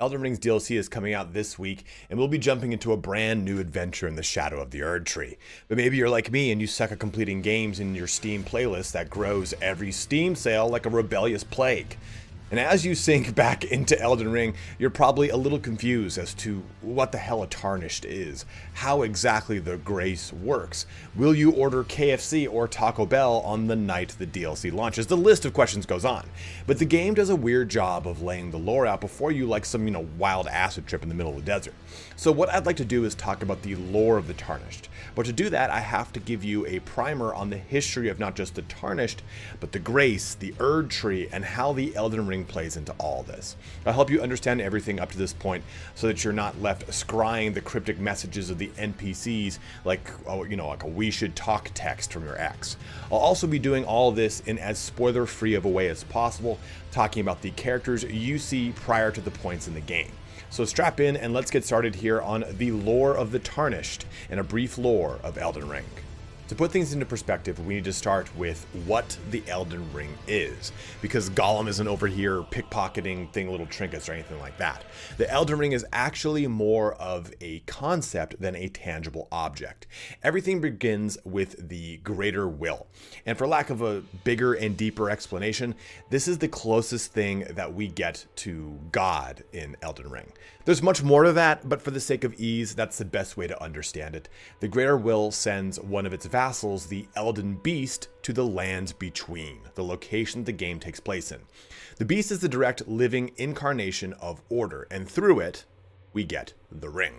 Elden Ring's DLC is coming out this week, and we'll be jumping into a brand new adventure in the shadow of the Erdtree. But maybe you're like me and you suck at completing games in your Steam playlist that grows every Steam sale like a rebellious plague. And as you sink back into Elden Ring, you're probably a little confused as to what the hell a Tarnished is, how exactly the grace works. Will you order KFC or Taco Bell on the night the DLC launches? The list of questions goes on. But the game does a weird job of laying the lore out before you like some, wild acid trip in the middle of the desert. So what I'd like to do is talk about the lore of the Tarnished. But to do that, I have to give you a primer on the history of not just the Tarnished, but the grace, the Erdtree, and how the Elden Ring plays into all this. I'll help you understand everything up to this point so that you're not left scrying the cryptic messages of the NPCs like a we should talk text from your ex. I'll also be doing all of this in as spoiler-free of a way as possible, talking about the characters you see prior to the points in the game. So strap in and let's get started here on the lore of the Tarnished and a brief lore of Elden Ring. To put things into perspective, we need to start with what the Elden Ring is, because Gollum isn't over here pickpocketing little trinkets or anything like that. The Elden Ring is actually more of a concept than a tangible object. Everything begins with the greater will, and for lack of a bigger and deeper explanation, this is the closest thing that we get to God in Elden Ring. There's much more to that, but for the sake of ease, that's the best way to understand it. The greater will sends one of its vassals, the Elden Beast, to the lands between, the location the game takes place in. The beast is the direct living incarnation of order, and through it, we get the ring.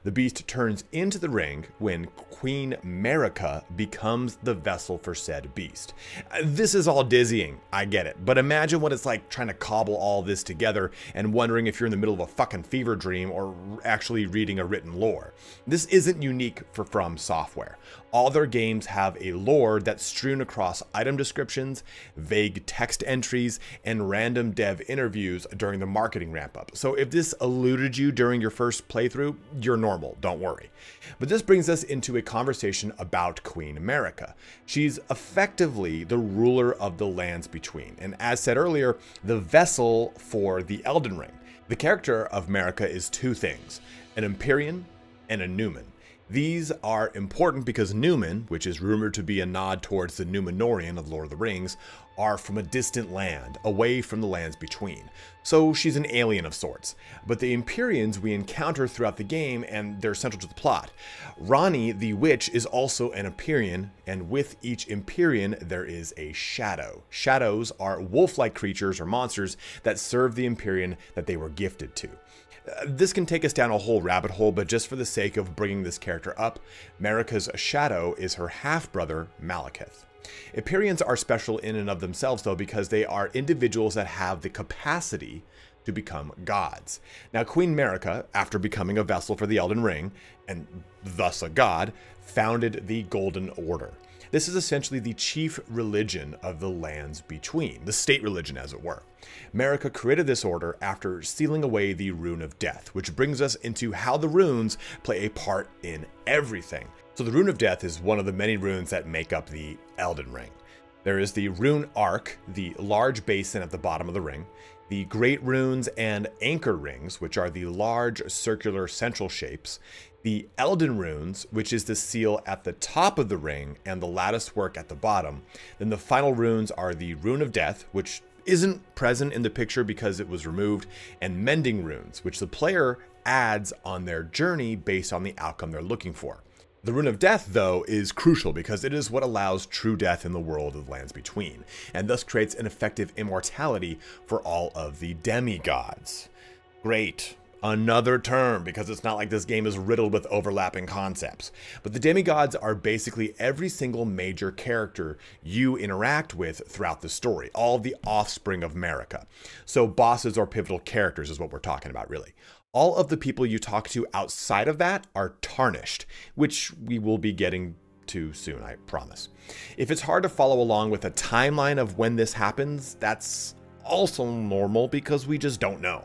The beast turns into the ring when Queen Marika becomes the vessel for said beast. This is all dizzying, I get it, but imagine what it's like trying to cobble all this together and wondering if you're in the middle of a fucking fever dream or actually reading a written lore. This isn't unique for From Software. All their games have a lore that's strewn across item descriptions, vague text entries, and random dev interviews during the marketing ramp-up. So if this eluded you during your first playthrough, you're normal, don't worry. But this brings us into a conversation about Queen Marika. She's effectively the ruler of the lands between, and as said earlier, the vessel for the Elden Ring. The character of Marika is two things, an Empyrean and a Numen. These are important because Numen, which is rumored to be a nod towards the Númenórean of Lord of the Rings, are from a distant land, away from the lands between. So she's an alien of sorts. But the Empyreans we encounter throughout the game, and they're central to the plot. Ranni the Witch is also an Empyrean, and with each Empyrean there is a shadow. Shadows are wolf-like creatures or monsters that serve the Empyrean that they were gifted to. This can take us down a whole rabbit hole, but just for the sake of bringing this character up, Marika's shadow is her half-brother, Malekith. Empyreans are special in and of themselves, though, because they are individuals that have the capacity to become gods. Now, Queen Marika, after becoming a vessel for the Elden Ring, and thus a god, founded the Golden Order. This is essentially the chief religion of the lands between, the state religion as it were. Marika created this order after sealing away the Rune of Death, which brings us into how the runes play a part in everything. So the Rune of Death is one of the many runes that make up the Elden Ring. There is the Rune Arc, the large basin at the bottom of the ring, the Great Runes and Anchor Rings, which are the large circular central shapes, the Elden Runes, which is the seal at the top of the ring and the lattice work at the bottom. Then the final runes are the Rune of Death, which isn't present in the picture because it was removed, and Mending Runes, which the player adds on their journey based on the outcome they're looking for. The Rune of Death, though, is crucial because it is what allows true death in the world of the lands between, and thus creates an effective immortality for all of the demigods. Great. Another term, because it's not like this game is riddled with overlapping concepts. But the demigods are basically every single major character you interact with throughout the story, all of the offspring of Marika. So bosses or pivotal characters is what we're talking about, really. All of the people you talk to outside of that are tarnished, which we will be getting to soon, I promise. If it's hard to follow along with a timeline of when this happens, that's also normal because we just don't know.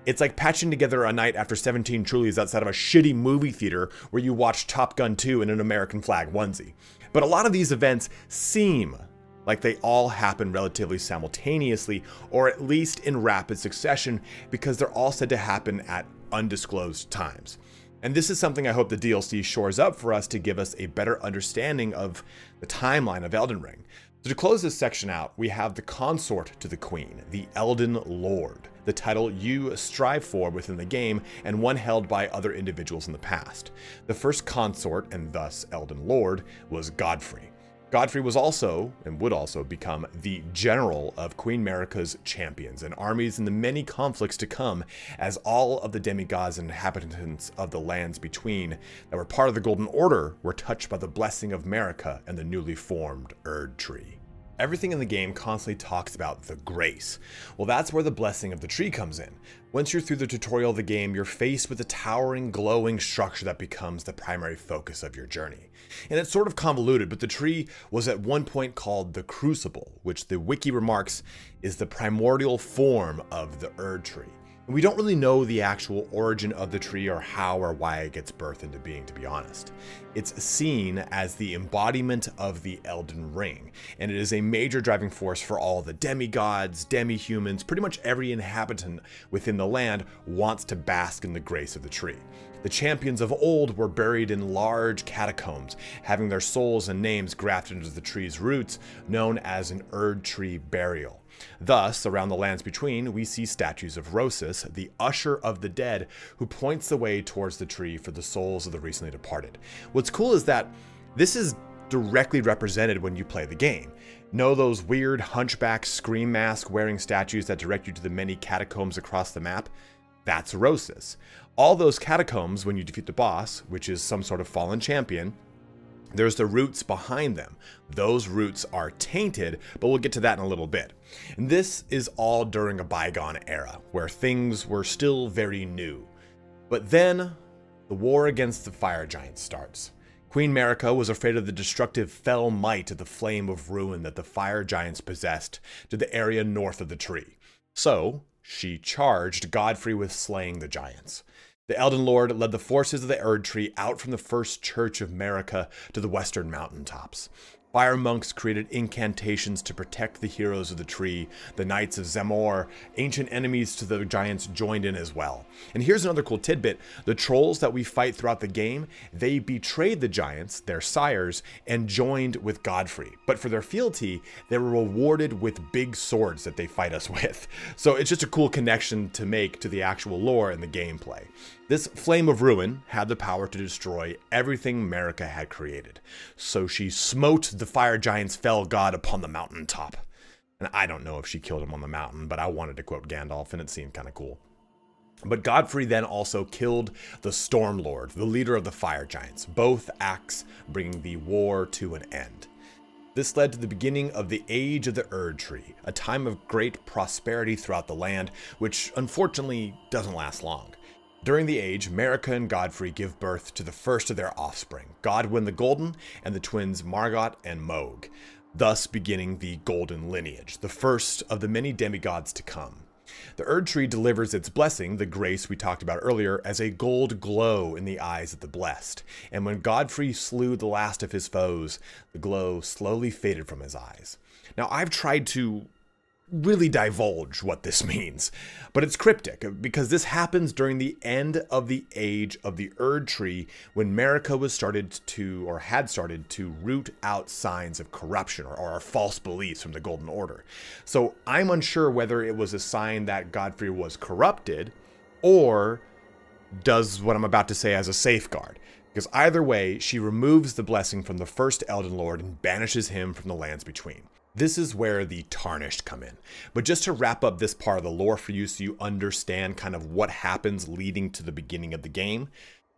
It's like patching together a night after 17 Trulies outside of a shitty movie theater where you watch Top Gun 2 in an American flag onesie. But a lot of these events seem like they all happen relatively simultaneously, or at least in rapid succession, because they're all said to happen at undisclosed times. And this is something I hope the DLC shores up for us to give us a better understanding of the timeline of Elden Ring. So to close this section out, we have the consort to the Queen, the Elden Lord, the title you strive for within the game and one held by other individuals in the past. The first consort, and thus Elden Lord, was Godfrey. Godfrey was also, and would also become, the general of Queen Marika's champions and armies in the many conflicts to come, as all of the demigods and inhabitants of the lands between that were part of the Golden Order were touched by the blessing of Marika and the newly formed Erdtree. Everything in the game constantly talks about the grace. Well, that's where the blessing of the tree comes in. Once you're through the tutorial of the game, you're faced with a towering, glowing structure that becomes the primary focus of your journey. And it's sort of convoluted, but the tree was at one point called the Crucible, which the wiki remarks is the primordial form of the Erdtree. And we don't really know the actual origin of the tree or how or why it gets birthed into being, to be honest. It's seen as the embodiment of the Elden Ring, and it is a major driving force for all the demigods, demi-humans, pretty much every inhabitant within the land wants to bask in the grace of the tree. The champions of old were buried in large catacombs, having their souls and names grafted into the tree's roots, known as an Erdtree burial. Thus, around the lands between, we see statues of Rosis, the usher of the dead, who points the way towards the tree for the souls of the recently departed. What's cool is that this is directly represented when you play the game. Know those weird hunchback scream mask wearing statues that direct you to the many catacombs across the map? That's Rosis. All those catacombs, when you defeat the boss, which is some sort of fallen champion, there's the roots behind them. Those roots are tainted, but we'll get to that in a little bit. And this is all during a bygone era, where things were still very new. But then, the war against the fire giants starts. Queen Marika was afraid of the destructive fell might of the flame of ruin that the fire giants possessed to the area north of the tree. So, she charged Godfrey with slaying the giants. The Elden Lord led the forces of the Erdtree out from the first church of Marika to the western mountaintops. Fire monks created incantations to protect the heroes of the tree. The Knights of Zamor, ancient enemies to the giants, joined in as well. And here's another cool tidbit. The trolls that we fight throughout the game, they betrayed the giants, their sires, and joined with Godfrey. But for their fealty, they were rewarded with big swords that they fight us with. So it's just a cool connection to make to the actual lore and the gameplay. This flame of ruin had the power to destroy everything Marika had created. So she smote the fire giant's fell god upon the mountaintop. And I don't know if she killed him on the mountain, but I wanted to quote Gandalf and it seemed kind of cool. But Godfrey then also killed the Storm Lord, the leader of the fire giants, both acts bringing the war to an end. This led to the beginning of the Age of the Erdtree, a time of great prosperity throughout the land, which unfortunately doesn't last long. During the age, Marika and Godfrey give birth to the first of their offspring, Godwyn the Golden and the twins Margot and Mohg, thus beginning the Golden lineage, the first of the many demigods to come. The Erdtree delivers its blessing, the grace we talked about earlier, as a gold glow in the eyes of the blessed, and when Godfrey slew the last of his foes, the glow slowly faded from his eyes. Now, I've tried to really divulge what this means, but it's cryptic because this happens during the end of the Age of the Erdtree, when Marika had started to root out signs of corruption or false beliefs from the Golden Order. So I'm unsure whether it was a sign that Godfrey was corrupted or does what I'm about to say as a safeguard. Because either way, she removes the blessing from the first Elden Lord and banishes him from the lands between. This is where the Tarnished come in. But just to wrap up this part of the lore for you so you understand kind of what happens leading to the beginning of the game,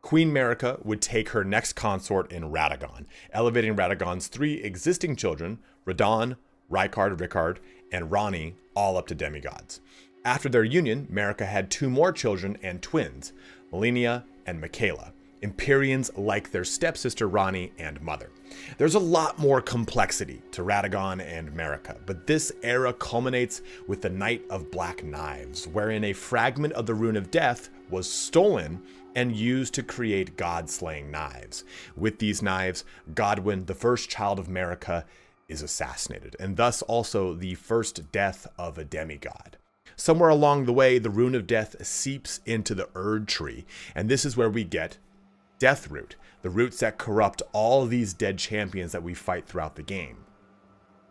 Queen Marika would take her next consort in Radagon, elevating Radagon's 3 existing children, Radahn, Rykard, and Ranni, all up to demigods. After their union, Marika had 2 more children and twins, Malenia and Michaela, Empyreans like their stepsister Ranni and mother. There's a lot more complexity to Radagon and Marika, but this era culminates with the Night of Black Knives, wherein a fragment of the Rune of Death was stolen and used to create god-slaying knives. With these knives, Godwyn, the first child of Marika, is assassinated, and thus also the first death of a demigod. Somewhere along the way, the rune of death seeps into the Erdtree, and this is where we get Death Root, the roots that corrupt all these dead champions that we fight throughout the game.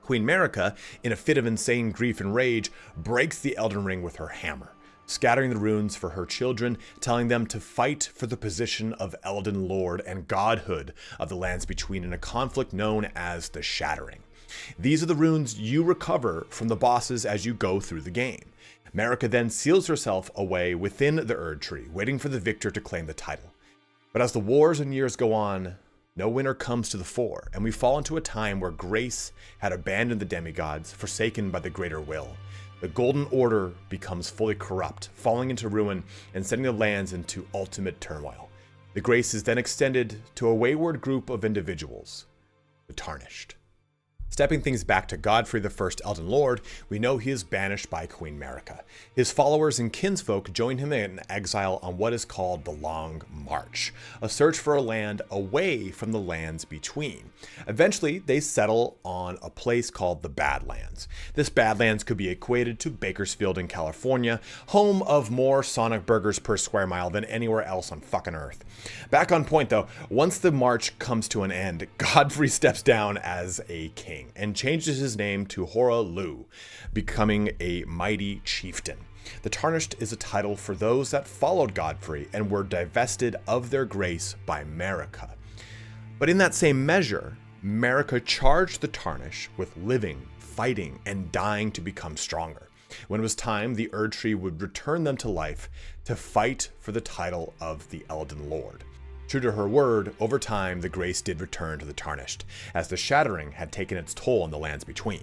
Queen Marika, in a fit of insane grief and rage, breaks the Elden Ring with her hammer, scattering the runes for her children, telling them to fight for the position of Elden Lord and godhood of the lands between in a conflict known as the Shattering. These are the runes you recover from the bosses as you go through the game. Marika then seals herself away within the Erdtree, waiting for the victor to claim the title. But as the wars and years go on, no winner comes to the fore, and we fall into a time where grace had abandoned the demigods, forsaken by the greater will. The Golden Order becomes fully corrupt, falling into ruin and sending the lands into ultimate turmoil. The grace is then extended to a wayward group of individuals, the Tarnished. Stepping things back to Godfrey, the first Elden Lord, we know he is banished by Queen Marika. His followers and kinsfolk join him in exile on what is called the Long March, a search for a land away from the lands between. Eventually, they settle on a place called the Badlands. This Badlands could be equated to Bakersfield in California, home of more Sonic burgers per square mile than anywhere else on fucking Earth. Back on point though, once the march comes to an end, Godfrey steps down as a king and changes his name to Hora Lu, becoming a mighty chieftain. The Tarnished is a title for those that followed Godfrey and were divested of their grace by Marika. But in that same measure, Marika charged the Tarnished with living, fighting, and dying to become stronger. When it was time, the Erdtree would return them to life to fight for the title of the Elden Lord. True to her word, over time the grace did return to the Tarnished, as the Shattering had taken its toll on the lands between.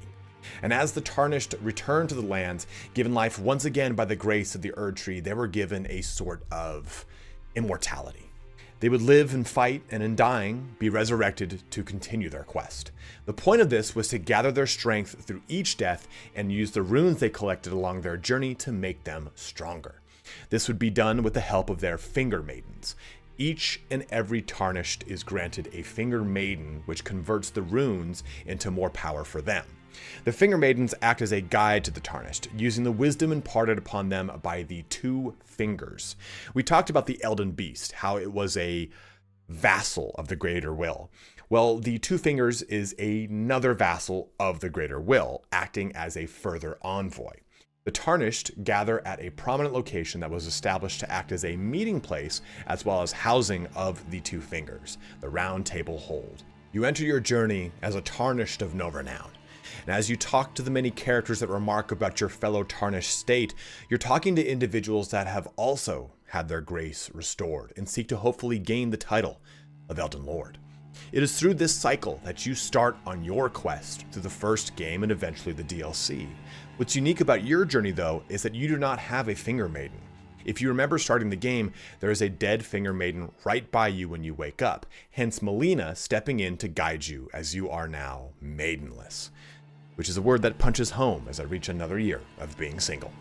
And as the Tarnished returned to the lands, given life once again by the grace of the Erdtree, they were given a sort of immortality. They would live and fight, and in dying, be resurrected to continue their quest. The point of this was to gather their strength through each death and use the runes they collected along their journey to make them stronger. This would be done with the help of their Finger Maidens. Each and every Tarnished is granted a Finger Maiden, which converts the runes into more power for them. The Finger Maidens act as a guide to the Tarnished, using the wisdom imparted upon them by the Two Fingers. We talked about the Elden Beast, how it was a vassal of the Greater Will. Well, the Two Fingers is another vassal of the Greater Will, acting as a further envoy. The Tarnished gather at a prominent location that was established to act as a meeting place as well as housing of the Two Fingers, the Round Table Hold. You enter your journey as a Tarnished of no renown. And as you talk to the many characters that remark about your fellow Tarnished state, you're talking to individuals that have also had their grace restored and seek to hopefully gain the title of Elden Lord. It is through this cycle that you start on your quest through the first game and eventually the DLC. What's unique about your journey though is that you do not have a Finger Maiden. If you remember starting the game, there is a dead Finger Maiden right by you when you wake up, hence Melina stepping in to guide you as you are now maidenless. Which is a word that punches home as I reach another year of being single.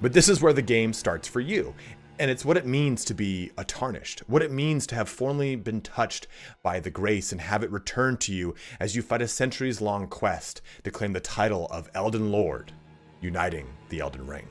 But this is where the game starts for you. And it's what it means to be a Tarnished, what it means to have formerly been touched by the grace and have it returned to you as you fight a centuries-long quest to claim the title of Elden Lord, uniting the Elden Ring.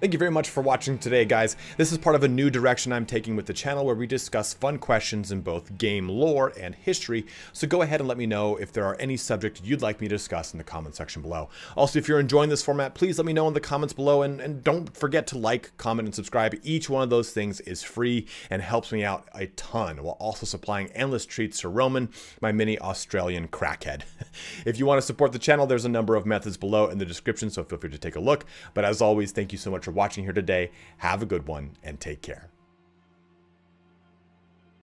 Thank you very much for watching today, guys. This is part of a new direction I'm taking with the channel where we discuss fun questions in both game lore and history, so go ahead and let me know if there are any subjects you'd like me to discuss in the comment section below. Also, if you're enjoying this format, please let me know in the comments below, and don't forget to like, comment, and subscribe. Each one of those things is free and helps me out a ton, while also supplying endless treats to Roman, my mini Australian crackhead. If you want to support the channel, there's a number of methods below in the description, so feel free to take a look. But as always, thank you so much for watching here today. Have a good one and take care.